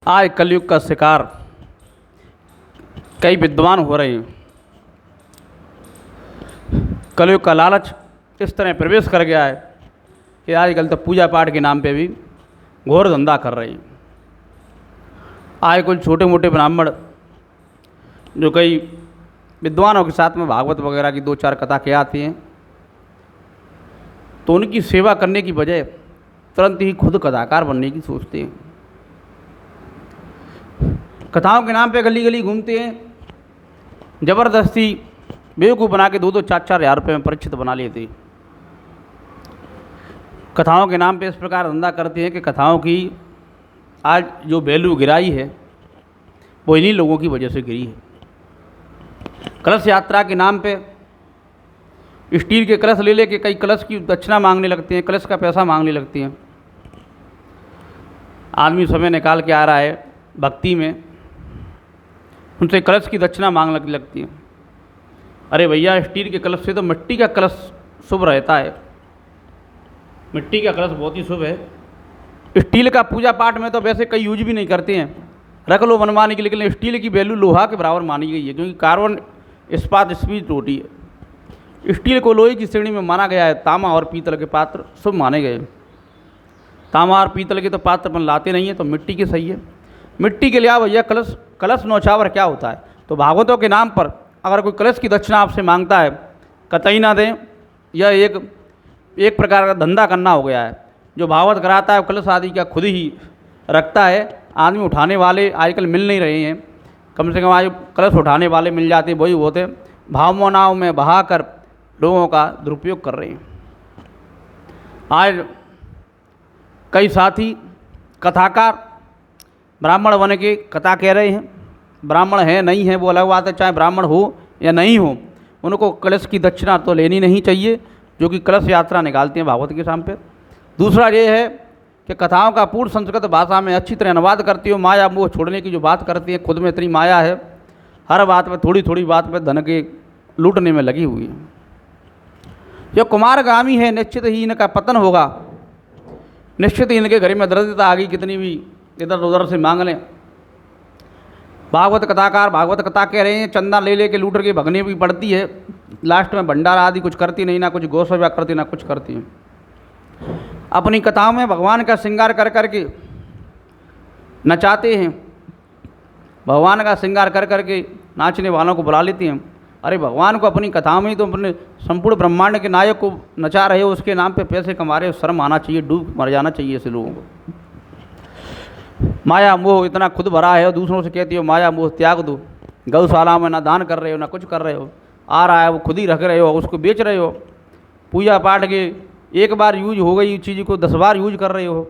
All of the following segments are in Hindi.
आज कलयुग का शिकार कई विद्वान हो रहे हैं। कलयुग का लालच इस तरह प्रवेश कर गया है कि आजकल तो पूजा पाठ के नाम पे भी घोर धंधा कर रहे हैं। आज कुछ छोटे मोटे ब्राह्मण जो कई विद्वानों के साथ में भागवत वगैरह की दो चार कथा के आती हैं, तो उनकी सेवा करने की बजाय तुरंत ही खुद कथाकार बनने की सोचते हैं। कथाओं के नाम पे गली गली घूमते हैं, ज़बरदस्ती बेवकूफ़ बना के दो दो चार चार हज़ार रुपये में परिचित बना लेते हैं। कथाओं के नाम पे इस प्रकार धंधा करते हैं कि कथाओं की आज जो वैल्यू गिराई है वो इन्हीं लोगों की वजह से गिरी है। कलश यात्रा के नाम पे स्टील के कलश ले लेके कई कलश की दक्षिणा मांगने लगते हैं, कलश का पैसा मांगने लगते हैं। आदमी समय निकाल के आ रहा है भक्ति में, उनसे कलश की दक्षिणा मांगने लगती है। अरे भैया, स्टील के कलश से तो मिट्टी का कलश शुभ रहता है। मिट्टी का कलश बहुत ही शुभ है। स्टील का पूजा पाठ में तो वैसे कई यूज भी नहीं करते हैं, रख लो बनवाने के लिए, लेकिन स्टील की वैल्यू लोहा के बराबर मानी गई है, क्योंकि कार्बन इस्पात स्पीड होती है। स्टील को लोहे की श्रेणी में माना गया है। तांबा और पीतल के पात्र शुभ माने गए। तांबा और पीतल के तो पात्र अपन लाते नहीं है, तो मिट्टी के सही है। मिट्टी के लिए आप भैया कलश नौछावर क्या होता है। तो भागवतों के नाम पर अगर कोई कलश की दक्षिणा आपसे मांगता है, कतई ना दें। यह एक प्रकार का धंधा करना हो गया है। जो भागवत कराता है कलश आदि का खुद ही रखता है। आदमी उठाने वाले आजकल मिल नहीं रहे हैं। कम से कम आज कलश उठाने वाले मिल जाते, वही होते भावनाओं में बहा कर लोगों का दुरुपयोग कर रहे हैं। आज कई साथी कथाकार ब्राह्मण बन के कथा कह रहे हैं। ब्राह्मण है नहीं है वो अलग बात है, चाहे ब्राह्मण हो या नहीं हो, उनको कलश की दक्षिणा तो लेनी नहीं चाहिए, जो कि कलश यात्रा निकालते हैं भागवत के सामने। दूसरा ये है कि कथाओं का पूर्ण संस्कृत भाषा में अच्छी तरह अनुवाद करती हो। माया मोह छोड़ने की जो बात करती है, खुद में इतनी माया है, हर बात में थोड़ी थोड़ी बात में धन के लूटने में लगी हुई है। जो कुमारगामी है, निश्चित ही इनका पतन होगा। निश्चित ही इनके घर में दरिद्रता आ गई, कितनी भी इधर उधर से मांग लें। भागवत कथाकार भागवत कथा कह रहे हैं, चंदा ले के लूट के भगने भी पड़ती है। लास्ट में भंडारा आदि कुछ करती नहीं, ना कुछ गौ सेवा करती, ना कुछ करती है। अपनी कथाओं में भगवान का श्रृंगार कर करके नचाते हैं, भगवान का श्रृंगार कर करके नाचने वालों को बुला लेते हैं। अरे भगवान को अपनी कथाओं में ही तो अपने संपूर्ण ब्रह्मांड के नायक को नचा रहे हो, उसके नाम पे पैसे कमा रहे हो। शर्म आना चाहिए, डूब मर जाना चाहिए ऐसे लोगों को। माया मोह इतना खुद भरा है और दूसरों से कहती हो माया मोह त्याग दो। गौशाला में ना दान कर रहे हो, ना कुछ कर रहे हो। आ रहा है वो खुद ही रख रहे हो, उसको बेच रहे हो। पूजा पाठ के एक बार यूज हो गई चीज़ को 10 बार यूज कर रहे हो,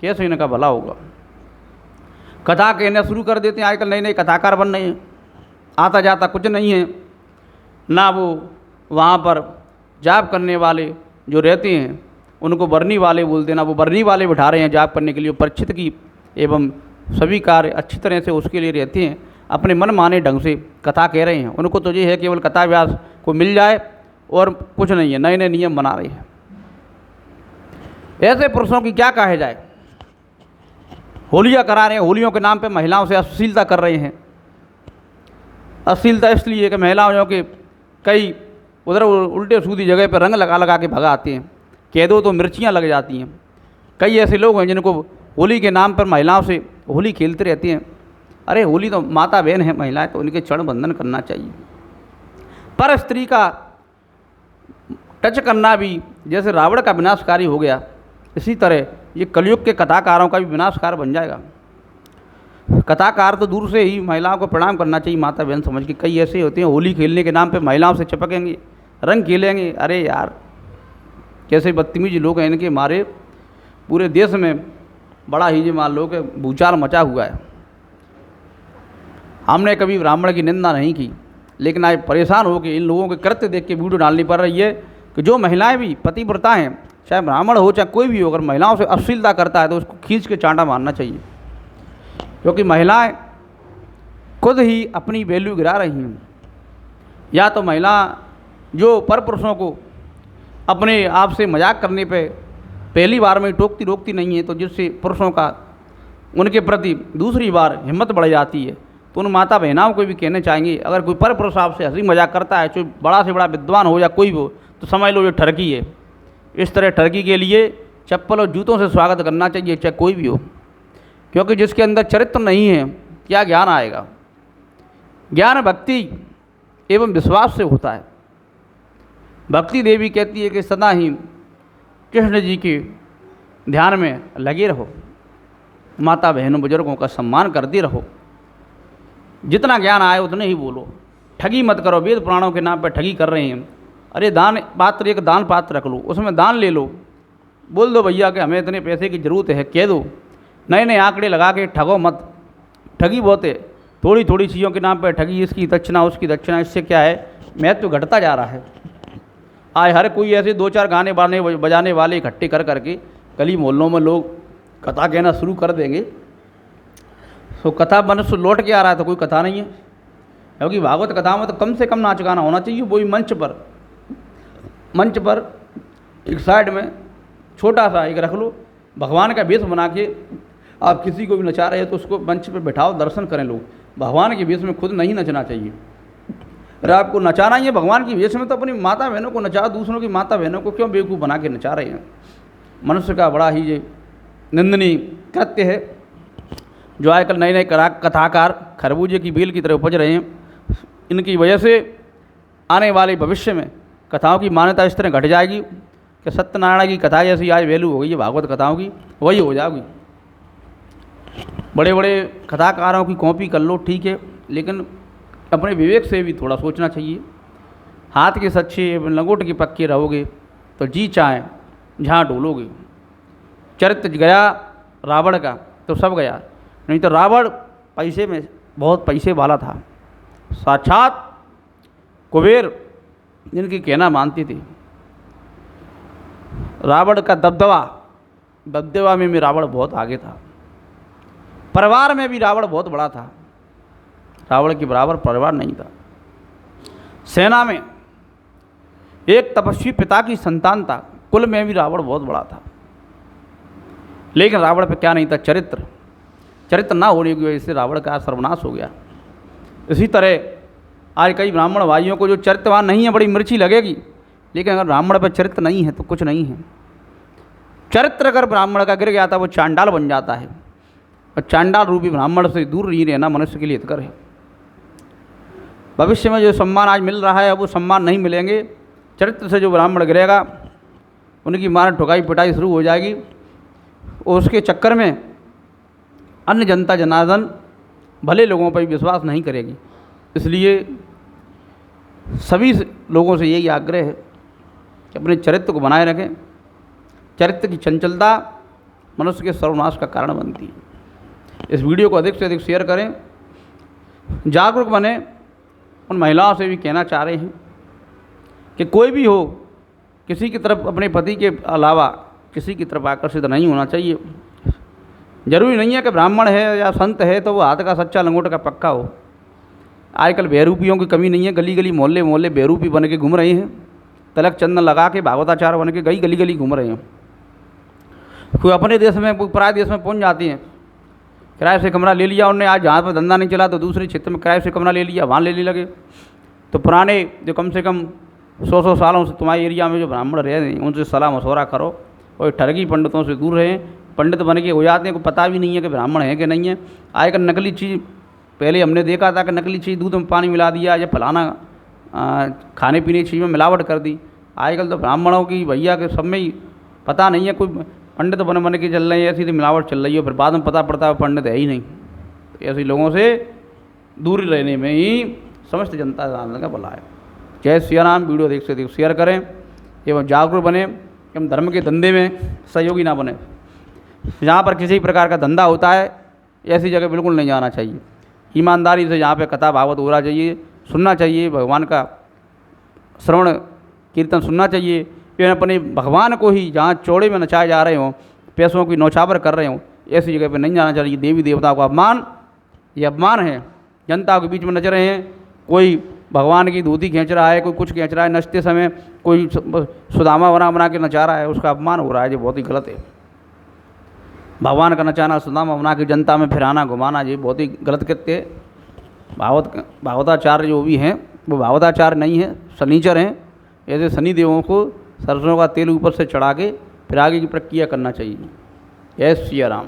कैसे इनका भला होगा। कथा कहना शुरू कर देते हैं। आजकल नए नए कथाकार बन रहे हैं, आता जाता कुछ नहीं है ना। वो वहाँ पर जाप करने वाले जो रहते हैं उनको बरनी वाले बोलते हैं, ना वो बरनी वाले बिठा रहे हैं जाप करने के लिए। परिचित की एवं सभी कार्य अच्छी तरह से उसके लिए रहते हैं। अपने मन माने ढंग से कथा कह रहे हैं। उनको तो ये है केवल कथा व्यास को मिल जाए और कुछ नहीं है। नए नए नियम बना रहे हैं। ऐसे पुरुषों की क्या कहा जाए। होलियाँ करा रहे हैं, होलियों के नाम पे महिलाओं से अश्लीलता कर रहे हैं। अश्लीलता इसलिए कि महिलाओं के कई उधर उल्टे सीधी जगह पर रंग लगा लगा के भगाते हैं। कह दो तो मिर्चियाँ लग जाती हैं। कई ऐसे लोग हैं जिनको होली के नाम पर महिलाओं से होली खेलते रहते हैं। अरे होली तो माता बहन है महिलाएं, तो उनके चरण बंधन करना चाहिए। पर स्त्री का टच करना भी जैसे रावण का विनाशकारी हो गया, इसी तरह ये कलयुग के कथाकारों का भी विनाशकार बन जाएगा। कथाकार तो दूर से ही महिलाओं को प्रणाम करना चाहिए, माता बहन समझ के। कई ऐसे होते हैं होली खेलने के नाम पे महिलाओं से चिपकेंगे, रंग खेलेंगे। अरे यार, कैसे बदतमीज लोग हैं, इनके मारे पूरे देश में बड़ा ही जो मान लो कि भूचाल मचा हुआ है। हमने कभी ब्राह्मण की निंदा नहीं की, लेकिन आज परेशान हो के इन लोगों के कृत्य देख के वीडियो डालनी पड़ रही है कि जो महिलाएं भी पतिव्रता हैं, चाहे ब्राह्मण हो चाहे कोई भी हो, अगर महिलाओं से अश्लीलता करता है तो उसको खींच के चांटा मारना चाहिए। क्योंकि महिलाएं खुद ही अपनी वैल्यू गिरा रही हैं। या तो महिला जो पर पुरुषों को अपने आप से मजाक करने पे पहली बार में टोकती रोकती नहीं है, तो जिससे पुरुषों का उनके प्रति दूसरी बार हिम्मत बढ़ जाती है। तो उन माता बहनाओं को भी कहना चाहेंगे, अगर कोई पर पुरुष आपसे हंसी मजाक करता है, चाहे बड़ा से बड़ा विद्वान हो या कोई भी हो, तो समझ लो ये ठरकी है। इस तरह ठरकी के लिए चप्पल और जूतों से स्वागत करना चाहिए, चाहे कोई भी हो, क्योंकि जिसके अंदर चरित्र नहीं है क्या ज्ञान आएगा। ज्ञान भक्ति एवं विश्वास से होता है। भक्ति देवी कहती है कि सदा ही कृष्ण जी के ध्यान में लगे रहो, माता बहनों बुजुर्गों का सम्मान करते रहो, जितना ज्ञान आए उतने ही बोलो, ठगी मत करो। वेद पुराणों के नाम पर ठगी कर रहे हैं। अरे दान पात्र, एक दान पात्र रख लो, उसमें दान ले लो, बोल दो भैया कि हमें इतने पैसे की ज़रूरत है, कह दो। नए नए आंकड़े लगा के ठगो मत, ठगी बहुत है। थोड़ी थोड़ी चीज़ों के नाम पर ठगी, इसकी दक्षिणा उसकी दक्षिणा, इससे क्या है, महत्व तो घटता जा रहा है। आज हर कोई ऐसे 2-4 गाने बजाने वाले इकट्ठे कर करके गली मोहल्लों में लोग कथा कहना शुरू कर देंगे। तो कथा मनुष्य लौट के आ रहा है तो कोई कथा नहीं है, क्योंकि भागवत कथा में तो कम से कम नाच गाना होना चाहिए। वही मंच पर एक साइड में छोटा सा एक रख लो, भगवान का वेश बना के आप किसी को भी नचा रहे हो तो उसको मंच पर बैठाओ, दर्शन करें लोग। भगवान के वेश में खुद नहीं नचना चाहिए। अरे आपको नचाना ही है भगवान की वेश में, तो अपनी माता बहनों को नचाओ, दूसरों की माता बहनों को क्यों बेवकूफ़ बना के नचा रहे हैं। मनुष्य का बड़ा ही ये निंदनीय कृत्य है। जो आजकल नए नए कथाकार खरबूजे की बेल की तरह उपज रहे हैं, इनकी वजह से आने वाले भविष्य में कथाओं की मान्यता इस तरह घट जाएगी कि सत्यनारायण की कथा जैसी आज वैल्यू हो गई है भागवत कथाओं की, वही हो जाएगी। बड़े बड़े कथाकारों की कॉपी कर लो ठीक है, लेकिन अपने विवेक से भी थोड़ा सोचना चाहिए। हाथ के सच्चे लंगोट के पक्के रहोगे तो जी चाहे जहाँ डोलोगे। चरित्र गया रावण का तो सब गया, नहीं तो रावण पैसे में बहुत पैसे वाला था, साक्षात कुबेर जिनकी कहना मानती थी। रावण का दबदबा में भी रावण बहुत आगे था, परिवार में भी रावण बहुत बड़ा था, रावण के बराबर परिवार नहीं था। सेना में एक तपस्वी पिता की संतान था, कुल में भी रावण बहुत बड़ा था, लेकिन रावण पे क्या नहीं था, चरित्र ना होने की वजह से रावण का सर्वनाश हो गया। इसी तरह आज कई ब्राह्मण भाइयों को जो चरित्रवान नहीं है बड़ी मिर्ची लगेगी, लेकिन अगर ब्राह्मण पर चरित्र नहीं है तो कुछ नहीं है। चरित्र अगर ब्राह्मण का गिर गया था वो चांडाल बन जाता है, और चांडाल रूपी ब्राह्मण से दूर नहीं रहना मनुष्य के लिए हितकर है। भविष्य में जो सम्मान आज मिल रहा है वो सम्मान नहीं मिलेंगे। चरित्र से जो ब्राह्मण गिरेगा उनकी मार ठुकाई पिटाई शुरू हो जाएगी, और उसके चक्कर में अन्य जनता जनार्दन भले लोगों पर विश्वास नहीं करेगी। इसलिए सभी लोगों से यही आग्रह है कि अपने चरित्र को बनाए रखें। चरित्र की चंचलता मनुष्य के सर्वनाश का कारण बनती है। इस वीडियो को अधिक से अधिक शेयर करें, जागरूक बने। उन महिलाओं से भी कहना चाह रहे हैं कि कोई भी हो, किसी की तरफ अपने पति के अलावा किसी की तरफ आकर्षित नहीं होना चाहिए। जरूरी नहीं है कि ब्राह्मण है या संत है तो वो हाथ का सच्चा लंगोट का पक्का हो। आजकल बेरूपियों की कमी नहीं है, गली गली मोहल्ले मोहल्ले बेरूपी बन के घूम रहे हैं, तलक चंदन लगा के भागवताचार्य बन के गली गली घूम रहे हैं। कोई अपने देश में कोई पराए देश में पहुंच जाती हैं, किराए से कमरा ले लिया उन्होंने, आज जहाँ पर धंधा नहीं चला तो दूसरे क्षेत्र में किराए से कमरा ले लिया, वहाँ लेने लगे। तो पुराने जो कम से कम 100 सालों से तुम्हारे एरिया में जो ब्राह्मण रह रहे हैं उनसे सलाह मशवरा करो, और ठगी पंडितों से दूर रहें। पंडित बन के हो जाते हैं, को पता भी नहीं है कि ब्राह्मण है कि नहीं है। आजकल नकली चीज़, पहले हमने देखा था कि नकली चीज़ दूध में पानी मिला दिया या फलाना खाने पीने की चीज़ में मिलावट कर दी। आजकल तो ब्राह्मणों की भैया के सब में ही पता नहीं है, कोई पंडित बन के चल रहे हैं, ऐसी तो मिलावट चल रही है, फिर बाद में पता पड़ता है पंडित है ही नहीं। तो ऐसे लोगों से दूर रहने में ही समस्त जनता जानने का भला है। जय सिया राम। वीडियो अधिक से अधिक शेयर करें एवं जागरूक बने एवं धर्म के धंधे में सहयोगी ना बने। जहाँ पर किसी प्रकार का धंधा होता है ऐसी जगह बिल्कुल नहीं जाना चाहिए। ईमानदारी से यहाँ पे कथा भागवत हो रहा चाहिए, सुनना चाहिए, भगवान का श्रवण कीर्तन सुनना चाहिए। फिर अपने भगवान को ही जहाँ चौड़े में नचाए जा रहे हों, पैसों की नौछावर कर रहे हों, ऐसी जगह पे नहीं जाना चाहिए। देवी देवताओं का अपमान, ये अपमान है। जनता के बीच में नच रहे हैं, कोई भगवान की धोती खींच रहा है, कोई कुछ खींच रहा है, नचते समय कोई सुदामा बना के नचा रहा है, उसका अपमान हो रहा है, जो बहुत ही गलत है। भगवान का नचाना, सुदामा बना के जनता में फिराना घुमाना, ये बहुत ही गलत कृत्य है। भागवताचार्य जो भी हैं वो भागवताचार्य नहीं है, शनिचर हैं। ऐसे शनि देवों को सरसों का तेल ऊपर से चढ़ा के फिर आगे की प्रक्रिया करना चाहिए। जय सिया राम।